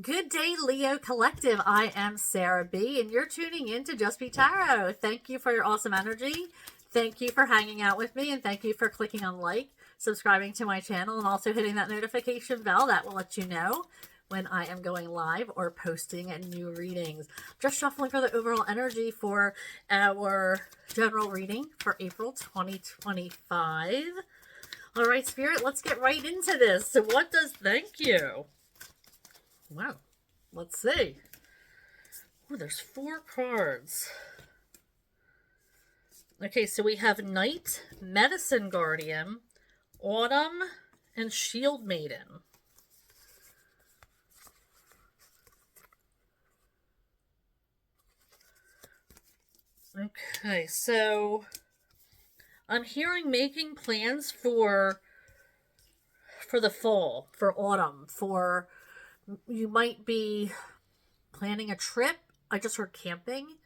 Good day, Leo Collective. I am Sarah B, and you're tuning in to Just Be Tarot. Thank you for your awesome energy. Thank you for hanging out with me, and thank you for clicking on like, subscribing to my channel, and also hitting that notification bell that will let you know when I am going live or posting new readings. Just shuffling for the overall energy for our general reading for April 2025. All right, Spirit, let's get right into this. So what does thank you? Wow, let's see. Oh, there's 4 cards. Okay, so we have Knight, Medicine Guardian, Autumn, and Shield Maiden. Okay, so I'm hearing making plans for the fall, for autumn, for you might be planning a trip. I just heard camping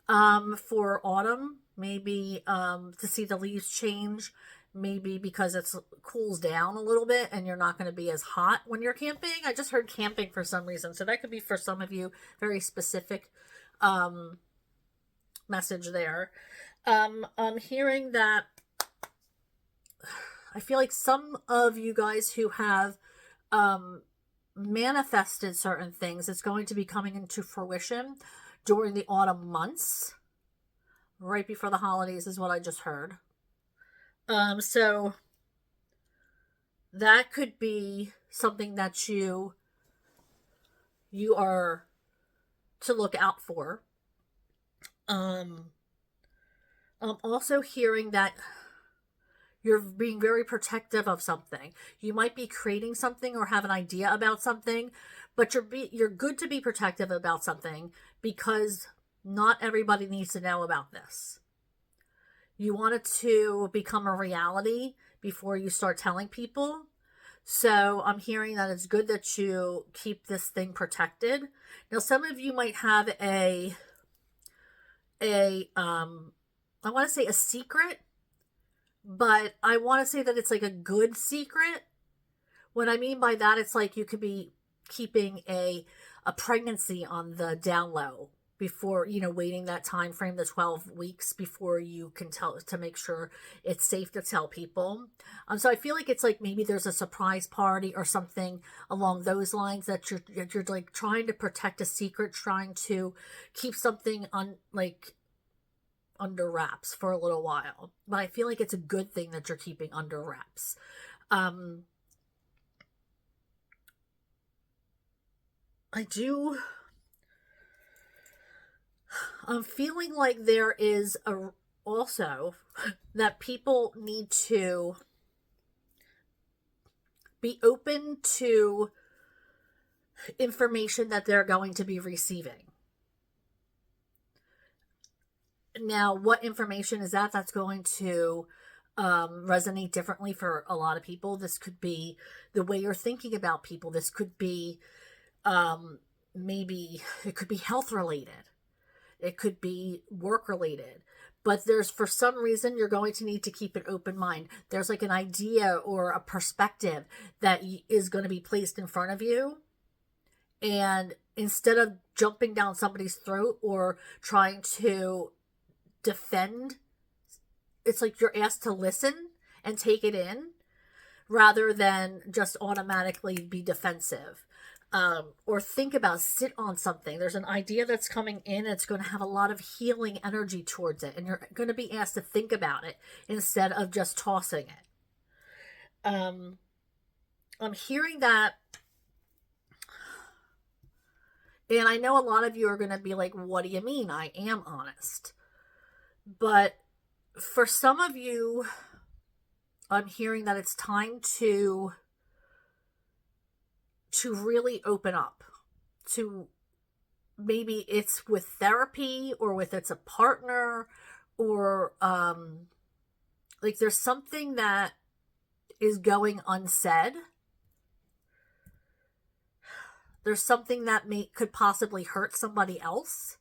for autumn, maybe to see the leaves change, maybe because it cools down a little bit and you're not going to be as hot when you're camping. I just heard camping for some reason, so that could be for some of you very specific message there. I'm hearing that I feel like some of you guys who have manifested certain things, it's going to be coming into fruition during the autumn months, right before the holidays is what I just heard. So that could be something that you are to look out for. I'm also hearing that you're being very protective of something. You might be creating something or have an idea about something, but you're good to be protective about something because not everybody needs to know about this. You want it to become a reality before you start telling people. So I'm hearing that it's good that you keep this thing protected. Now, some of you might have I want to say a secret, but I want to say that it's like a good secret. What I mean by that, it's like you could be keeping a pregnancy on the down low before, waiting that time frame, the 12 weeks before you can tell, to make sure it's safe to tell people. So I feel like it's like maybe there's a surprise party or something along those lines that you're like trying to protect a secret, trying to keep something under wraps for a little while, but I feel like it's a good thing that you're keeping under wraps. I'm feeling like there is also that people need to be open to information that they're going to be receiving. Now, what information is that? That's going to resonate differently for a lot of people. This could be the way you're thinking about people. This could be maybe it could be health related. It could be work related. But for some reason, you're going to need to keep an open mind. There's like an idea or a perspective that is going to be placed in front of you. And instead of jumping down somebody's throat or trying to defend, it's like you're asked to listen and take it in rather than just automatically be defensive. Or sit on something. There's an idea that's coming in. It's going to have a lot of healing energy towards it, and you're going to be asked to think about it instead of just tossing it. I'm hearing that, and I know a lot of you are going to be like, what do you mean? I am honest. But for some of you, I'm hearing that it's time to really open up. To maybe it's with therapy or with it's a partner or like there's something that is going unsaid. There's something that could possibly hurt somebody else.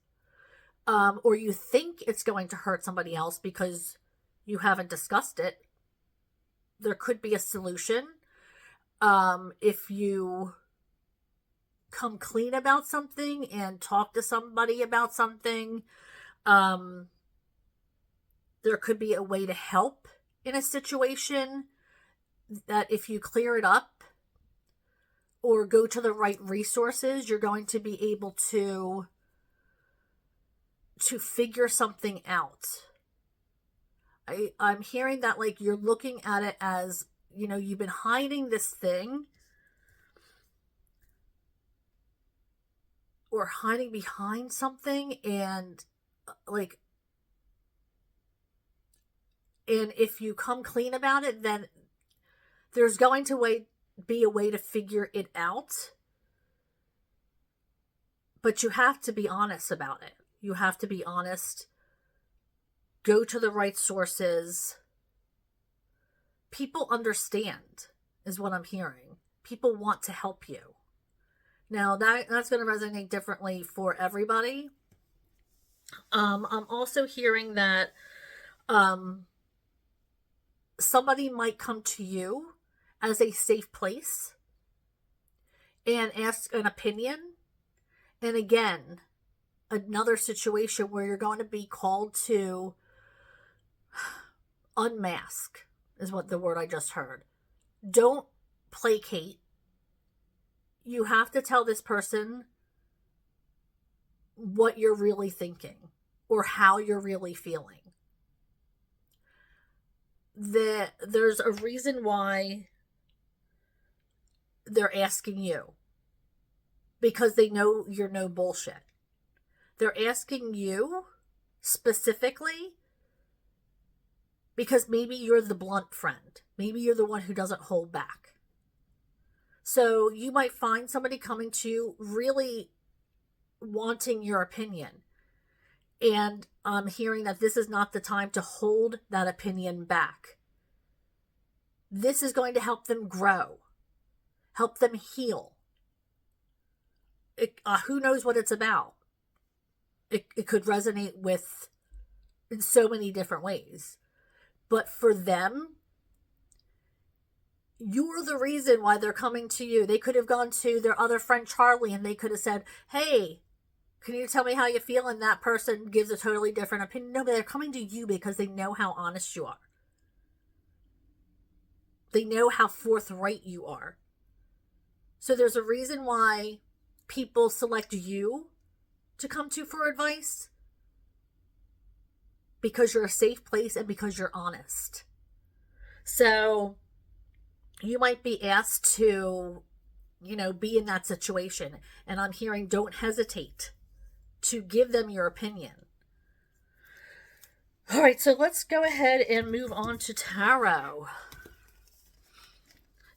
Or you think it's going to hurt somebody else because you haven't discussed it. There could be a solution if you come clean about something and talk to somebody about something. There could be a way to help in a situation that if you clear it up or go to the right resources, you're going to be able to figure something out. I'm hearing that like you're looking at it as, you know, you've been hiding this thing or hiding behind something, and like, and if you come clean about it, then there's going to be a way to figure it out. But you have to be honest about it. You have to be honest. Go to the right sources. People understand, is what I'm hearing. People want to help you. Now, that's going to resonate differently for everybody. I'm also hearing that somebody might come to you as a safe place and ask an opinion. And again, another situation where you're going to be called to unmask, is what the word I just heard. Don't placate. You have to tell this person what you're really thinking or how you're really feeling. There's a reason why they're asking you, because they know you're no bullshit. They're asking you specifically because maybe you're the blunt friend. Maybe you're the one who doesn't hold back. So you might find somebody coming to you really wanting your opinion. And I'm hearing that this is not the time to hold that opinion back. This is going to help them grow, help them heal. Who knows what it's about? It could resonate with in so many different ways. But for them, you're the reason why they're coming to you. They could have gone to their other friend Charlie and they could have said, hey, can you tell me how you feel? And that person gives a totally different opinion. No, but they're coming to you because they know how honest you are. They know how forthright you are. So there's a reason why people select you to come to for advice, because you're a safe place and because you're honest. So you might be asked to, be in that situation. And I'm hearing don't hesitate to give them your opinion. All right, so let's go ahead and move on to tarot.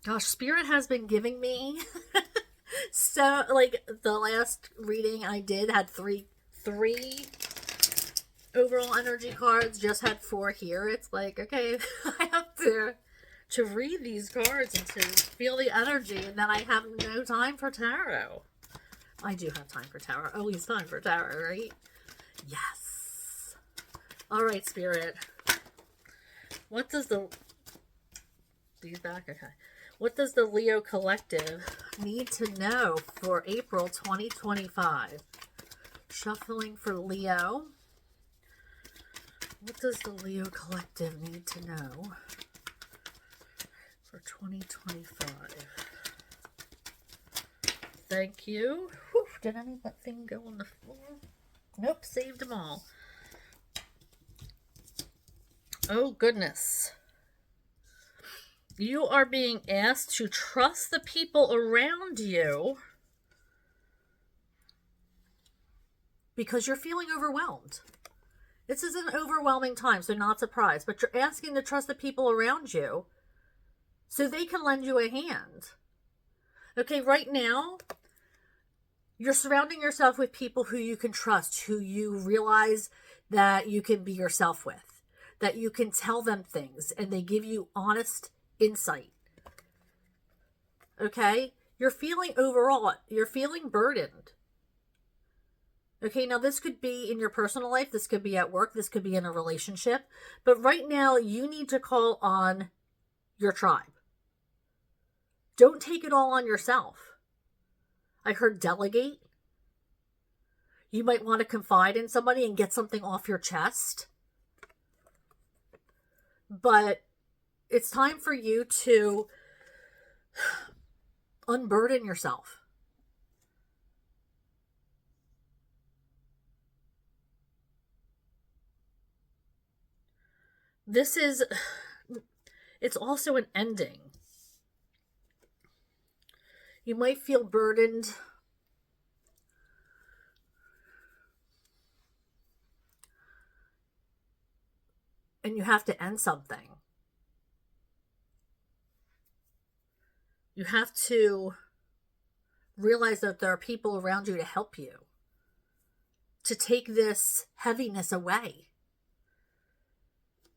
Gosh, Spirit has been giving me so, like, the last reading I did had three overall energy cards, just had 4 here. It's like, okay, I have to read these cards and to feel the energy, and then I have no time for tarot. I do have time for tarot. Always time for tarot, right? Yes. All right, Spirit. What does these back? Okay. What does the Leo Collective need to know for April 2025? Shuffling for Leo. What does the Leo Collective need to know for 2025? Thank you. Whew, did anything go on the floor? Nope, saved them all. Oh, goodness. You are being asked to trust the people around you because you're feeling overwhelmed. This is an overwhelming time, so not surprised. But you're asking to trust the people around you so they can lend you a hand. Okay, right now, you're surrounding yourself with people who you can trust, who you realize that you can be yourself with, that you can tell them things, and they give you honest insight. Okay? You're feeling you're feeling burdened. Okay, now this could be in your personal life, this could be at work, this could be in a relationship, but right now you need to call on your tribe. Don't take it all on yourself. I heard delegate. You might want to confide in somebody and get something off your chest. But it's time for you to unburden yourself. It's also an ending. You might feel burdened. And you have to end something. You have to realize that there are people around you to help you, to take this heaviness away,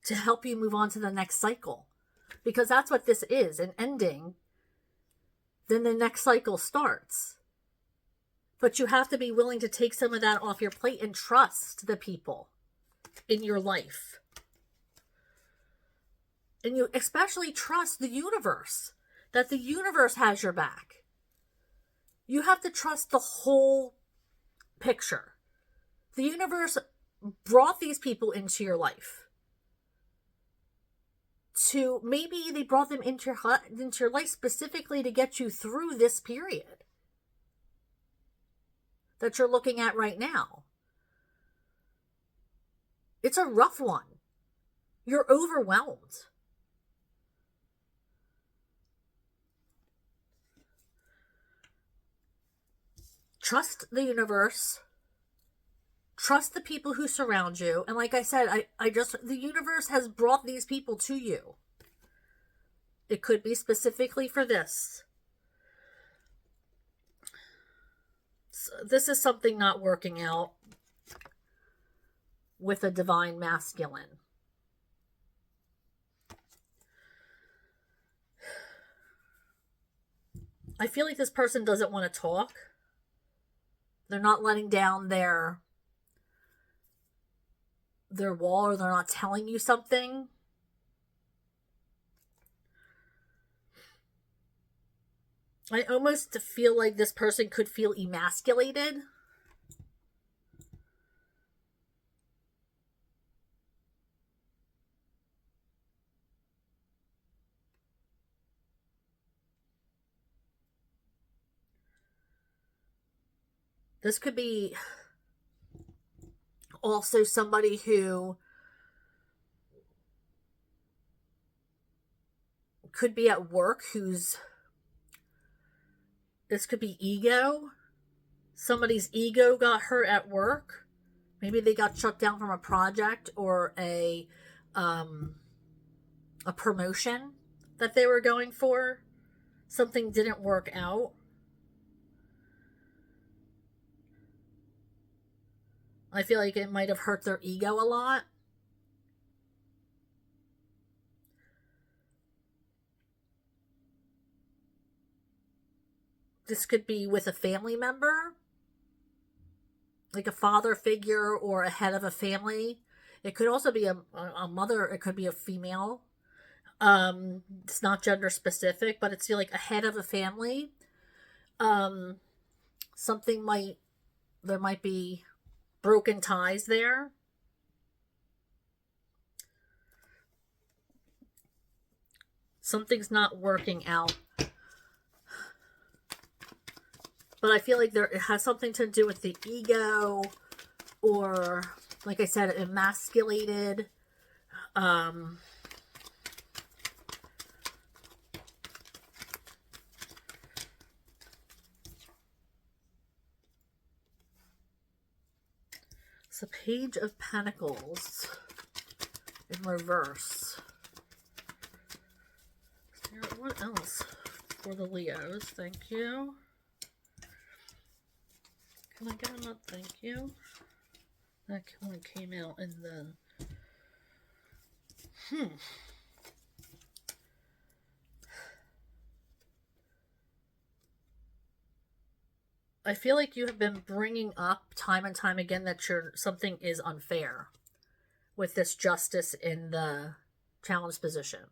to help you move on to the next cycle. Because that's what this is, an ending. Then the next cycle starts. But you have to be willing to take some of that off your plate and trust the people in your life. And you especially trust the universe, that the universe has your back. You have to trust the whole picture. The universe brought these people into your life. Maybe they brought them into your life specifically to get you through this period that you're looking at right now. It's a rough one. You're overwhelmed. Trust the universe. Trust the people who surround you. And like I said, the universe has brought these people to you. It could be specifically for this. So this is something not working out with a divine masculine. I feel like this person doesn't want to talk. They're not letting down their wall, or they're not telling you something. I almost feel like this person could feel emasculated. This could be also somebody who could be at work this could be ego. Somebody's ego got hurt at work. Maybe they got shut down from a project or a promotion that they were going for. Something didn't work out. I feel like it might have hurt their ego a lot. This could be with a family member, like a father figure or a head of a family. It could also be a mother. It could be a female. It's not gender specific, but it's like a head of a family. There might be broken ties there. Something's not working out. But I feel like it has something to do with the ego, or, like I said, emasculated. It's a Page of Pentacles in reverse. What else for the Leos? Thank you. Can I get another thank you? That one came out and then... I feel like you have been bringing up time and time again that something is unfair with this justice in the challenge position.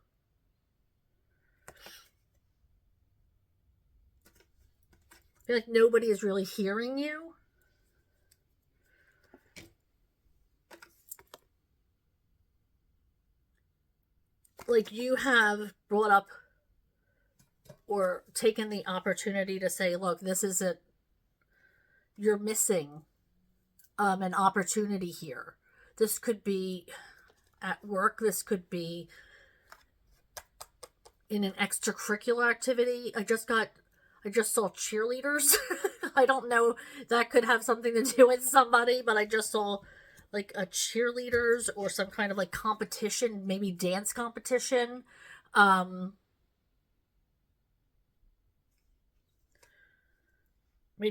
feel like nobody is really hearing you. Like you have brought up or taken the opportunity to say, look, this isn't, you're missing an opportunity here. This could be at work. This could be in an extracurricular activity. I just saw cheerleaders. I don't know, that could have something to do with somebody, but I just saw like a cheerleaders or some kind of like competition, maybe dance competition. Maybe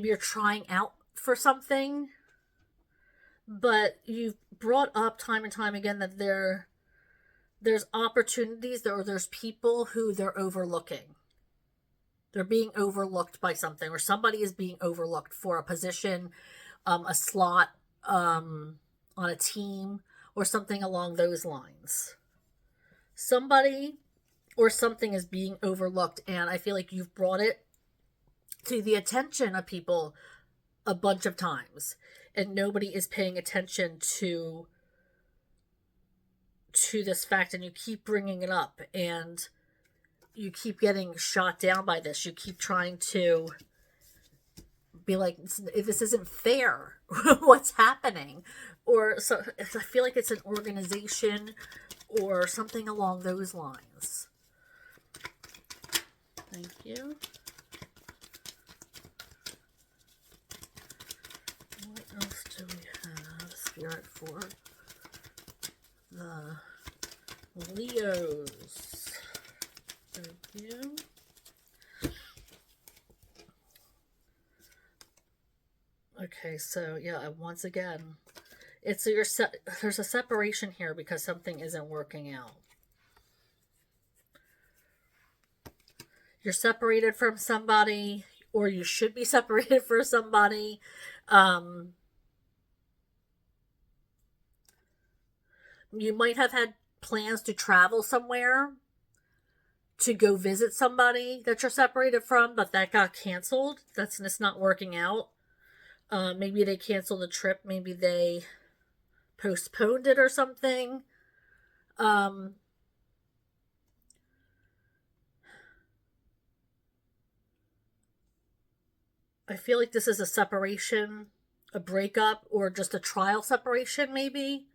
you're trying out for something, but you've brought up time and time again that there's opportunities, or there's people who they're overlooking. They're being overlooked by something, or somebody is being overlooked for a position, a slot on a team, or something along those lines. Somebody or something is being overlooked, and I feel like you've brought it to the attention of people a bunch of times, and nobody is paying attention to this fact, and you keep bringing it up, and you keep getting shot down by this. You keep trying to be like, this isn't fair. What's happening? Or so I feel like it's an organization or something along those lines. Thank you. What else do we have, Spirit, for the Leos? Thank you. Okay, so yeah, once again, it's there's a separation here because something isn't working out. You're separated from somebody, or you should be separated from somebody. You might have had plans to travel somewhere to go visit somebody that you're separated from, but that got canceled. It's not working out. Maybe they canceled the trip. Maybe they postponed it or something. I feel like this is a separation, a breakup, or just a trial separation, maybe,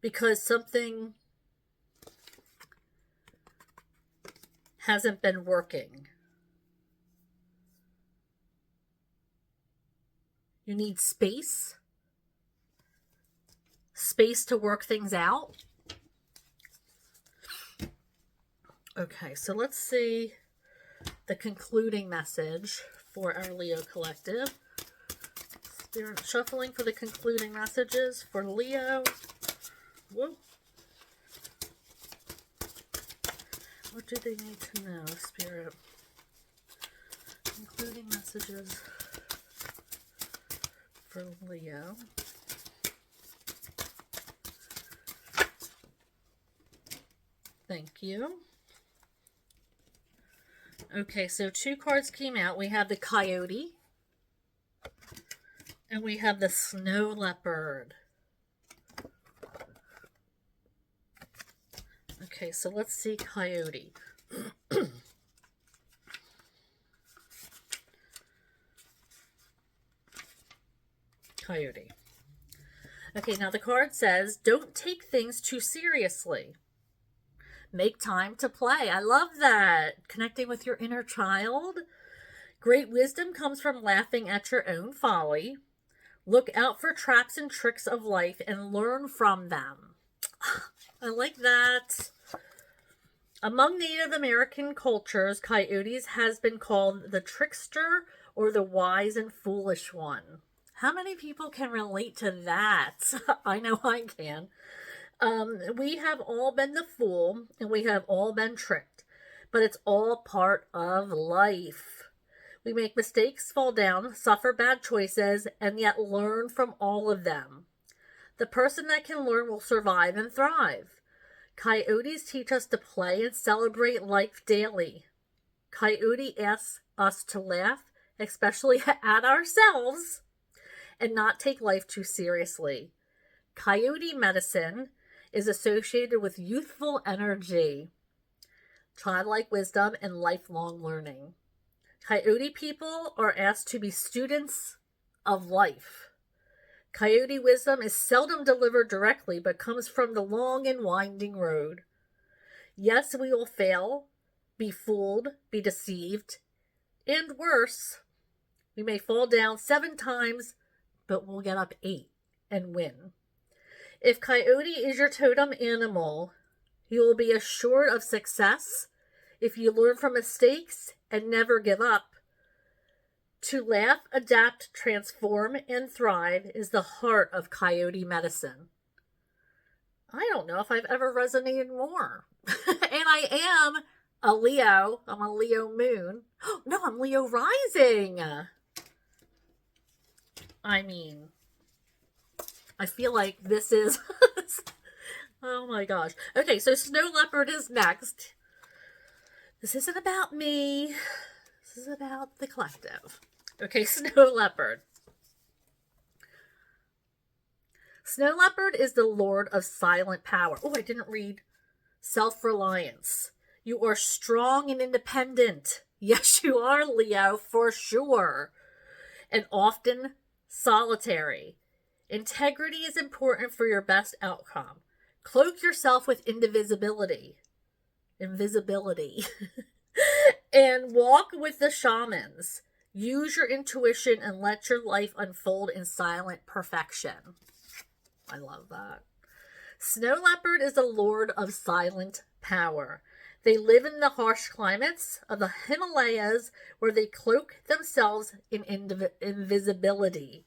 because something hasn't been working. You need space to work things out. Okay, so let's see the concluding message for our Leo collective. Spirit shuffling for the concluding messages for Leo. Whoa. What do they need to know, Spirit? Concluding messages for Leo. Thank you. Okay, so 2 cards came out. We have the Coyote, and we have the Snow Leopard. Okay, so let's see Coyote. Coyote. Okay, now the card says, don't take things too seriously. Make time to play. I love that. Connecting with your inner child. Great wisdom comes from laughing at your own folly. Look out for traps and tricks of life and learn from them. I like that. Among Native American cultures, coyotes has been called the trickster or the wise and foolish one. How many people can relate to that? I know I can. We have all been the fool, and we have all been tricked, but it's all part of life. We make mistakes, fall down, suffer bad choices, and yet learn from all of them. The person that can learn will survive and thrive. Coyotes teach us to play and celebrate life daily. Coyote asks us to laugh especially at ourselves, and not take life too seriously. Coyote medicine is associated with youthful energy, childlike wisdom, and lifelong learning. Coyote people are asked to be students of life. Coyote wisdom is seldom delivered directly, but comes from the long and winding road. Yes, we will fail, be fooled, be deceived, and worse. We may fall down 7 times, but we'll get up 8 and win. If coyote is your totem animal, you will be assured of success if you learn from mistakes and never give up. To laugh, adapt, transform, and thrive is the heart of coyote medicine. I don't know if I've ever resonated more. And I am a Leo. I'm a Leo moon. No, I'm Leo rising. I mean, I feel like this is... Oh my gosh. Okay, so Snow Leopard is next. This isn't about me. This is about the collective. Okay, Snow Leopard. Snow Leopard is the lord of silent power. Oh, I didn't read self-reliance. You are strong and independent. Yes, you are, Leo, for sure. And often solitary. Integrity is important for your best outcome. Cloak yourself with invisibility. And walk with the shamans. Use your intuition and let your life unfold in silent perfection. I love that. Snow Leopard is the lord of silent power. They live in the harsh climates of the Himalayas where they cloak themselves in invisibility.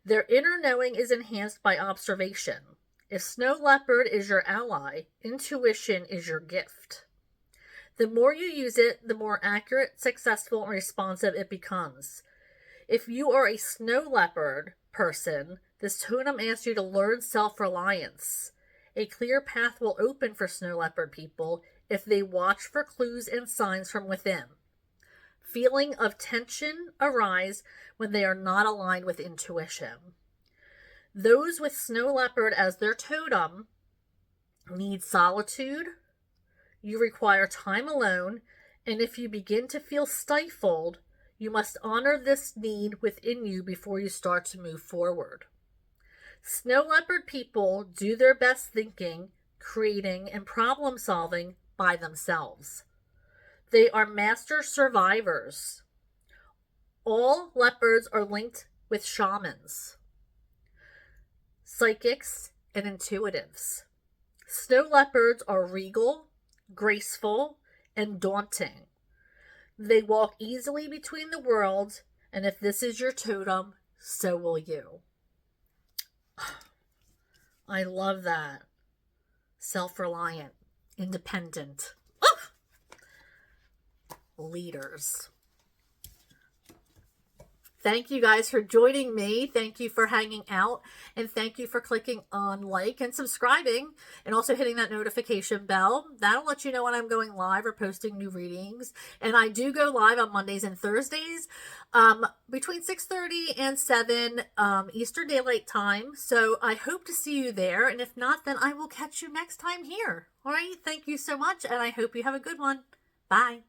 Their inner knowing is enhanced by observation. If Snow Leopard is your ally, intuition is your gift. The more you use it, the more accurate, successful, and responsive it becomes. If you are a Snow Leopard person, this totem asks you to learn self-reliance. A clear path will open for Snow Leopard people if they watch for clues and signs from within. Feeling of tension arise when they are not aligned with intuition. Those with Snow Leopard as their totem need solitude. You require time alone, and if you begin to feel stifled, you must honor this need within you before you start to move forward. Snow Leopard people do their best thinking, creating, and problem solving by themselves. They are master survivors. All leopards are linked with shamans, psychics, and intuitives. Snow leopards are regal, graceful, and daunting. They walk easily between the worlds, and if this is your totem, so will you. I love that. Self-reliant, independent. Leaders. Thank you guys for joining me. Thank you for hanging out. And thank you for clicking on like and subscribing. And also hitting that notification bell. That'll let you know when I'm going live or posting new readings. And I do go live on Mondays and Thursdays between 6:30 and 7 Eastern Daylight Time. So I hope to see you there. And if not, then I will catch you next time here. All right. Thank you so much. And I hope you have a good one. Bye.